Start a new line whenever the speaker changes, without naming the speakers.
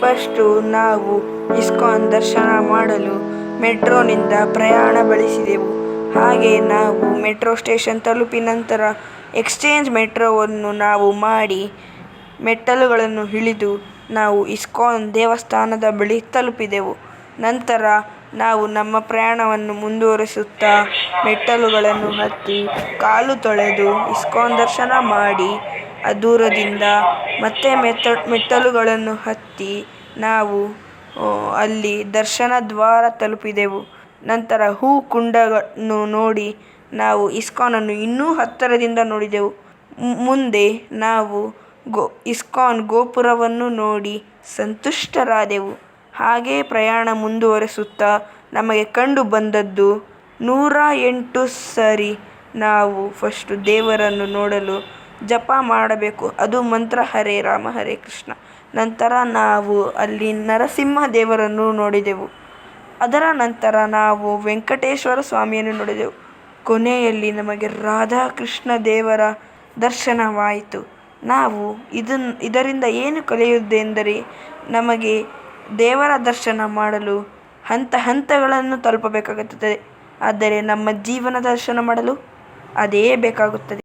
First ನಾವು ISKCON ದರ್ಶನ ಮಾಡಲು ಮೆಟ್ರೋನಿಂದ ಪ್ರಯಾಣ ಬೆಳೆಸಿದೆವು. ಹಾಗೆ ನಾವು ಮೆಟ್ರೋ ಸ್ಟೇಷನ್ ತಲುಪಿದ ನಂತರ ಎಕ್ಸ್ಚೇಂಜ್ ಮೆಟ್ರೋವನ್ನು ನಾವು ಮಾಡಿ ಮೆಟ್ಟಲುಗಳನ್ನು ಇಳಿದು ನಾವು ಇಸ್ಕಾನ್ ದೇವಸ್ಥಾನದ ಬಳಿ ತಲುಪಿದೆವು. ನಂತರ ನಾವು ನಮ್ಮ ಪ್ರಯಾಣವನ್ನು ಮುಂದುವರಿಸುತ್ತಾ ಮೆಟ್ಟಲುಗಳನ್ನು ಹತ್ತಿ ಕಾಲು ತೊಳೆದು ಇಸ್ಕಾನ್ ದರ್ಶನ ಮಾಡಿ ದೂರದಿಂದ ಮತ್ತೆ ಮೆಟ್ಟಲುಗಳನ್ನು ಹತ್ತಿ ನಾವು ಅಲ್ಲಿ ದರ್ಶನ ದ್ವಾರ ತಲುಪಿದೆವು. ನಂತರ ಹೂಕುಂಡವನ್ನು ನೋಡಿ ನಾವು ಇಸ್ಕಾನನ್ನು ಇನ್ನೂ ಹತ್ತಿರದಿಂದ ನೋಡಿದೆವು. ಮುಂದೆ ನಾವು ಇಸ್ಕಾನ್ ಗೋಪುರವನ್ನು ನೋಡಿ ಸಂತುಷ್ಟರಾದೆವು. ಹಾಗೇ ಪ್ರಯಾಣ ಮುಂದುವರಿಸುತ್ತಾ ನಮಗೆ ಕಂಡು ಬಂದದ್ದು 108 ಸರಿ ನಾವು ಫಸ್ಟು ದೇವರನ್ನು ನೋಡಲು ಜಪ ಮಾಡಬೇಕು. ಅದು ಮಂತ್ರ ಹರೇ ರಾಮ ಹರೇ ಕೃಷ್ಣ. ನಂತರ ನಾವು ಅಲ್ಲಿ ನರಸಿಂಹ ದೇವರನ್ನು ನೋಡಿದೆವು. ಅದರ ನಂತರ ನಾವು ವೆಂಕಟೇಶ್ವರ ಸ್ವಾಮಿಯನ್ನು ನೋಡಿದೆವು. ಕೊನೆಯಲ್ಲಿ ನಮಗೆ ರಾಧಾಕೃಷ್ಣ ದೇವರ ದರ್ಶನವಾಯಿತು. ನಾವು ಇದರಿಂದ ಏನು ಕಲಿಯುವುದೆಂದರೆ, ನಮಗೆ ದೇವರ ದರ್ಶನ ಮಾಡಲು ಹಂತಗಳನ್ನು ತಲುಪಬೇಕಾಗುತ್ತದೆ. ಆದರೆ ನಮ್ಮ ಜೀವನ ದರ್ಶನ ಮಾಡಲು ಅದೇ ಬೇಕಾಗುತ್ತದೆ.